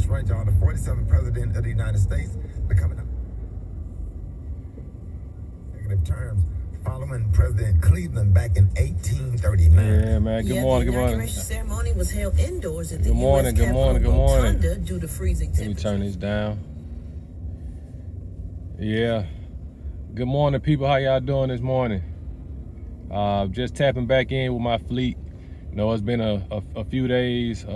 That's right, y'all. The 47th President of the United States becoming executive terms following President Cleveland back in 1839. Yeah, man. Good morning. The inauguration ceremony was held indoors at the Good morning. U.S. Good morning. Good morning. Rotunda due to freezing temperatures. Let me turn this down. Yeah. Good morning, people. How y'all doing this morning? Just tapping back in with my fleet. You know, it's been a few days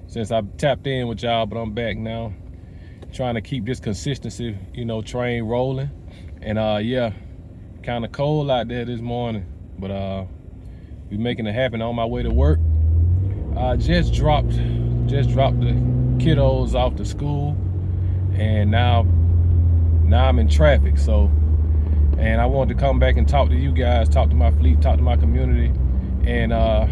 since I tapped in with y'all, but I'm back now. Trying to keep this consistency, you know, train rolling. And yeah, kind of cold out there this morning, but we making it happen on my way to work. Just dropped the kiddos off to school, and now I'm in traffic. So, and I wanted to come back and talk to you guys, talk to my fleet, talk to my community, and I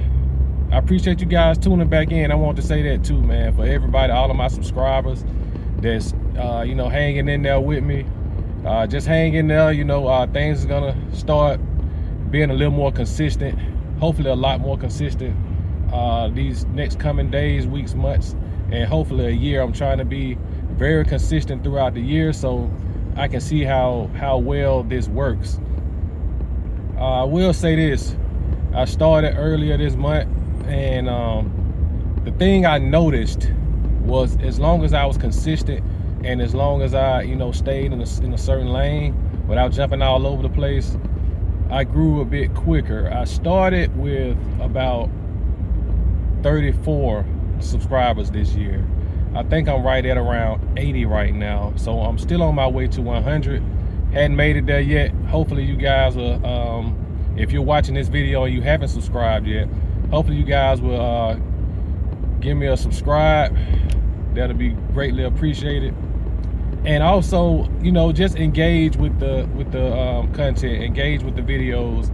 appreciate you guys tuning back in. I want to say that too, man, for everybody, all of my subscribers that's you know, hanging in there with me. Just hang in there, you know, things are gonna start being a little more consistent, hopefully a lot more consistent these next coming days, weeks, months, and hopefully a year. I'm trying to be very consistent throughout the year so I can see how well this works. I will say this, I started earlier this month, and the thing I noticed was as long as I was consistent and as long as I, you know, stayed in a certain lane without jumping all over the place, I grew a bit quicker. I started with about 34 subscribers this year. I think I'm right at around 80 right now. So I'm still on my way to 100. Hadn't made it there yet. Hopefully you guys will, if you're watching this video and you haven't subscribed yet, hopefully you guys will give me a subscribe. That'll be greatly appreciated. And also, you know, just engage with the content, engage with the videos.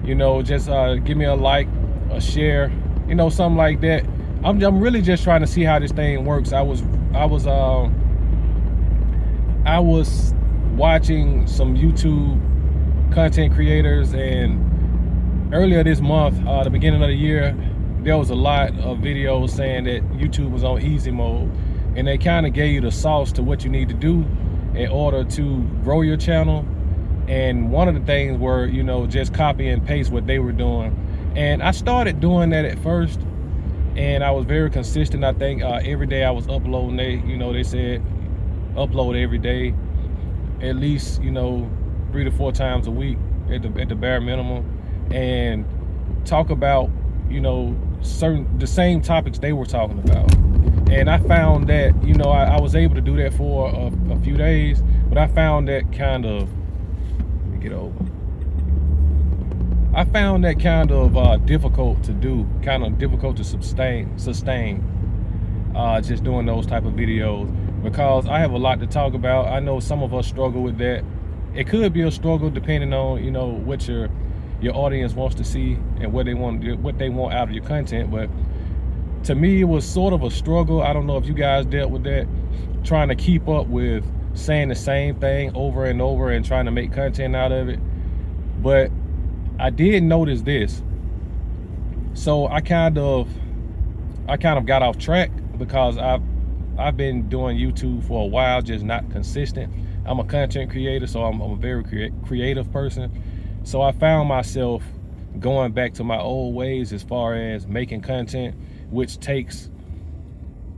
You know, just give me a like, a share, you know, something like that. I'm really just trying to see how this thing works. I was watching some YouTube content creators, and earlier this month, the beginning of the year, there was a lot of videos saying that YouTube was on easy mode. And they kind of gave you the sauce to what you need to do in order to grow your channel. And one of the things were, you know, just copy and paste what they were doing. And I started doing that at first, and I was very consistent. I think every day I was uploading. They said upload every day, at least, you know, 3 to 4 times a week at the bare minimum, and talk about, you know, the same topics they were talking about. And I found that, you know, I was able to do that for a few days, but I found that kind of, let me get over. I found that kind of difficult to do, kind of difficult to sustain, just doing those type of videos, because I have a lot to talk about. I know some of us struggle with that. It could be a struggle depending on, you know, what your audience wants to see and what they want out of your content. But to me, it was sort of a struggle. I don't know if you guys dealt with that, trying to keep up with saying the same thing over and over and trying to make content out of it. But I did notice this. So I kind of got off track because I've been doing YouTube for a while, just not consistent. I'm a content creator, so I'm a very creative person. So I found myself going back to my old ways as far as making content, which takes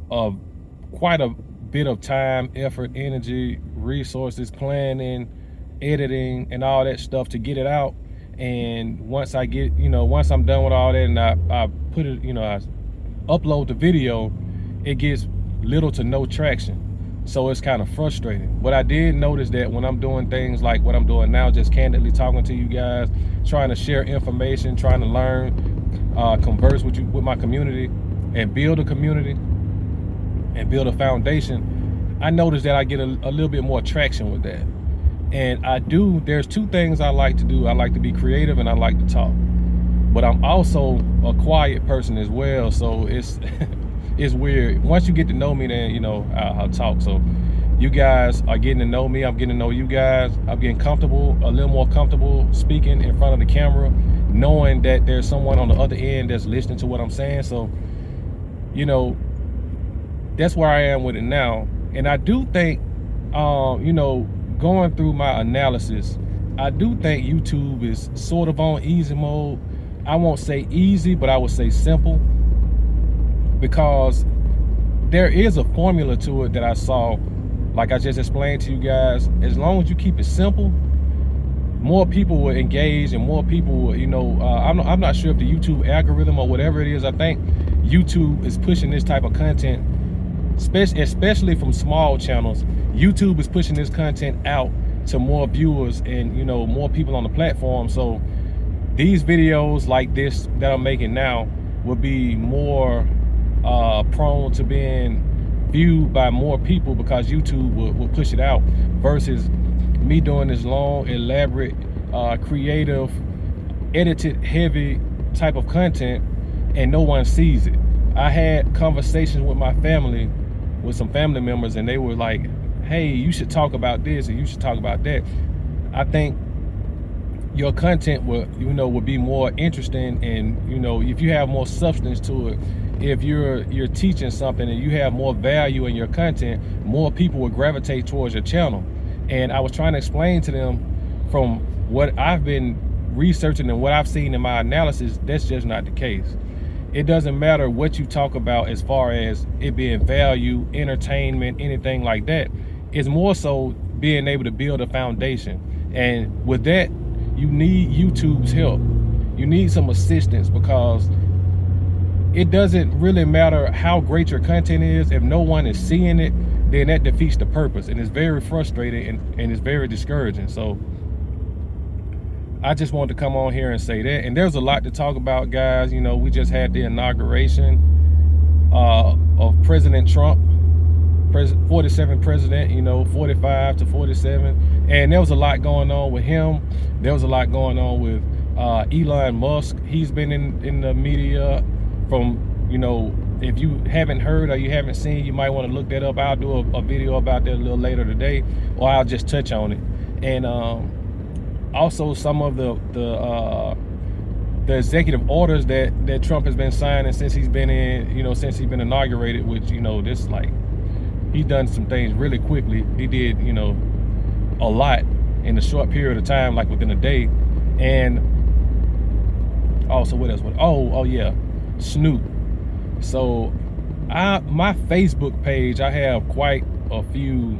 quite a bit of time, effort, energy, resources, planning, editing, and all that stuff to get it out. And once I'm done with all that and I put it, you know, I upload the video, it gets little to no traction. So it's kind of frustrating. But I did notice that when I'm doing things like what I'm doing now, just candidly talking to you guys, trying to share information, trying to learn, converse with my community, and build a community and build a foundation, I noticed that I get a little bit more traction with that. And there's 2 things I like to do. I like to be creative and I like to talk. But I'm also a quiet person as well, so it's it's weird. Once you get to know me, then, you know, I'll talk. So you guys are getting to know me, I'm getting to know you guys. I'm getting comfortable, a little more comfortable speaking in front of the camera, knowing that there's someone on the other end that's listening to what I'm saying. So, you know, that's where I am with it now. And I do think, you know, going through my analysis, I do think YouTube is sort of on easy mode. I won't say easy, but I would say simple, because there is a formula to it that I saw, like I just explained to you guys. As long as you keep it simple, more people will engage, and more people will, you know, I'm not sure if the YouTube algorithm or whatever it is, I think YouTube is pushing this type of content, especially from small channels. YouTube is pushing this content out to more viewers and, you know, more people on the platform. So these videos like this that I'm making now will be more prone to being viewed by more people, because YouTube will push it out, versus me doing this long, elaborate, creative, edited, heavy type of content, and no one sees it. I had conversations with my family, with some family members, and they were like, hey, you should talk about this and you should talk about that. I think your content will, you know, will be more interesting, and, you know, if you have more substance to it, if you're teaching something and you have more value in your content, more people will gravitate towards your channel. And I was trying to explain to them, from what I've been researching and what I've seen in my analysis, that's just not the case. It doesn't matter what you talk about as far as it being value, entertainment, anything like that. It's more so being able to build a foundation. And with that, you need YouTube's help. You need some assistance, because it doesn't really matter how great your content is. If no one is seeing it, then that defeats the purpose, and it's very frustrating, and it's very discouraging. So I just wanted to come on here and say that. And there's a lot to talk about, guys. You know, we just had the inauguration of President Trump, 47th president, you know, 45 to 47. And there was a lot going on with him. There was a lot going on with Elon Musk. He's been in the media from, you know, if you haven't heard or you haven't seen, you might want to look that up. I'll do a video about that a little later today, or I'll just touch on it. And also some of the executive orders that Trump has been signing since he's been in, you know, since he's been inaugurated, which, you know, this, like, he's done some things really quickly. He did, you know, a lot in a short period of time, like within a day. And also, what else? Oh yeah, Snoop. So my Facebook page, I have quite a few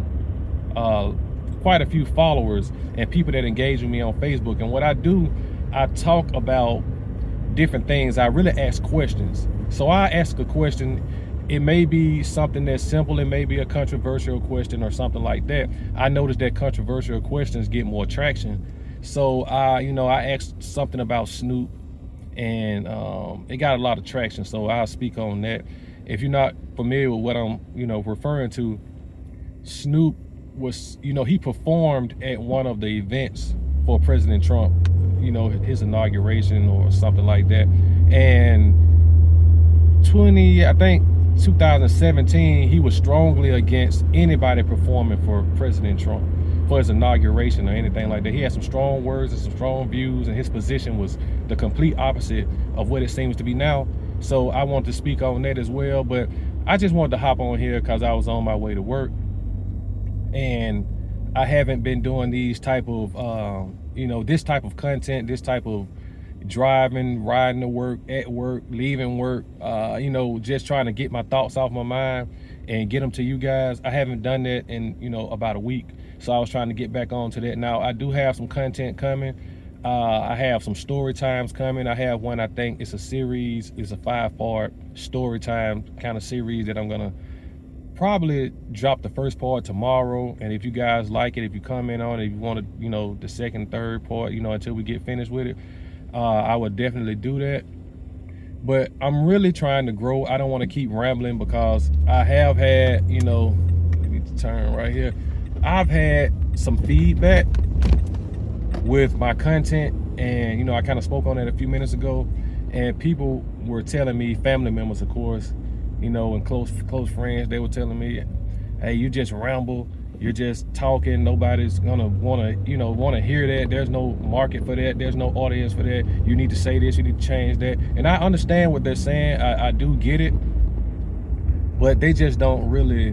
followers and people that engage with me on Facebook. And what I do, I talk about different things. I really ask questions. So I ask a question. It may be something that's simple. It may be a controversial question or something like that. I noticed that controversial questions get more traction. So you know, I asked something about Snoop, and it got a lot of traction. So I'll speak on that. If you're not familiar with what I'm, you know, referring to, Snoop was, you know, he performed at one of the events for President Trump, you know, his inauguration or something like that. And 2017, he was strongly against anybody performing for President Trump for his inauguration or anything like that. He had some strong words and some strong views, and his position was the complete opposite of what it seems to be now. So I want to speak on that as well, but I just wanted to hop on here because I was on my way to work, and I haven't been doing these type of, you know, this type of content, this type of driving, riding to work, at work, leaving work, you know, just trying to get my thoughts off my mind and get them to you guys. I haven't done that in, you know, about a week. So I was trying to get back onto that. Now I do have some content coming. I have some story times coming. I have one, I think it's a series, it's a 5-part story time kind of series that I'm gonna probably drop the first part tomorrow. And if you guys like it, if you comment on it, if you want to, you know, the second, third part, you know, until we get finished with it, I would definitely do that. But I'm really trying to grow. I don't want to keep rambling because I have had, you know, let me turn right here. I've had some feedback with my content, and, you know, I kind of spoke on that a few minutes ago, and people were telling me, family members, of course, you know, and close friends, they were telling me, hey, you just ramble, you're just talking, nobody's gonna want to hear that. There's no market for that, there's no audience for that. You need to say this, you need to change that. And I understand what they're saying. I do get it, but they just don't really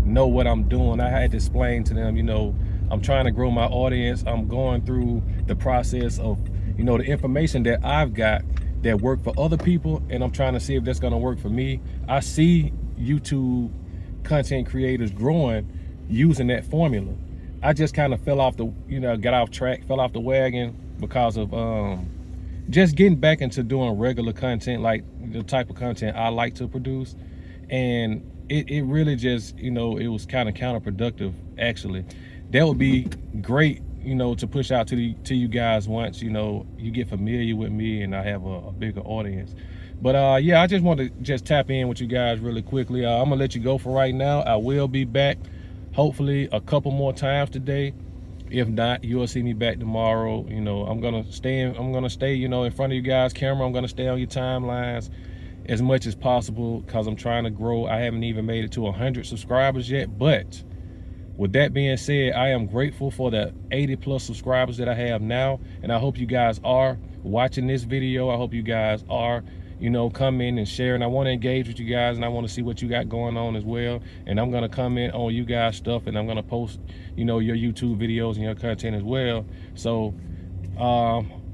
know what I'm doing. I had to explain to them, you know, I'm trying to grow my audience. I'm going through the process of, you know, the information that I've got that work for other people, and I'm trying to see if that's gonna work for me. I see YouTube content creators growing using that formula. I just kind of fell off the, you know, got off track, fell off the wagon because of just getting back into doing regular content, like the type of content I like to produce. And it really just, you know, it was kind of counterproductive, actually. That would be great, you know, to push out to you guys once, you know, you get familiar with me and I have a bigger audience. But yeah, I just want to just tap in with you guys really quickly. I'm gonna let you go for right now. I will be back hopefully a couple more times today. If not, you'll see me back tomorrow. You know, I'm gonna stay, you know, in front of you guys' camera. I'm gonna stay on your timelines as much as possible because I'm trying to grow. I haven't even made it to 100 subscribers yet, but with that being said, I am grateful for the 80+ subscribers that I have now, and I hope you guys are watching this video. I hope you guys are, you know, comment and share, and I want to engage with you guys, and I want to see what you got going on as well. And I'm going to comment on you guys stuff, and I'm going to post, you know, your YouTube videos and your content as well. So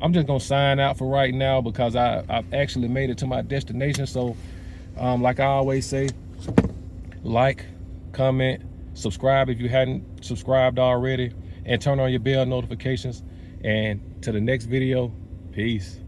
I'm just going to sign out for right now because I've actually made it to my destination. So like I always say, like, comment, subscribe if you hadn't subscribed already, and turn on your bell notifications. And to the next video, peace.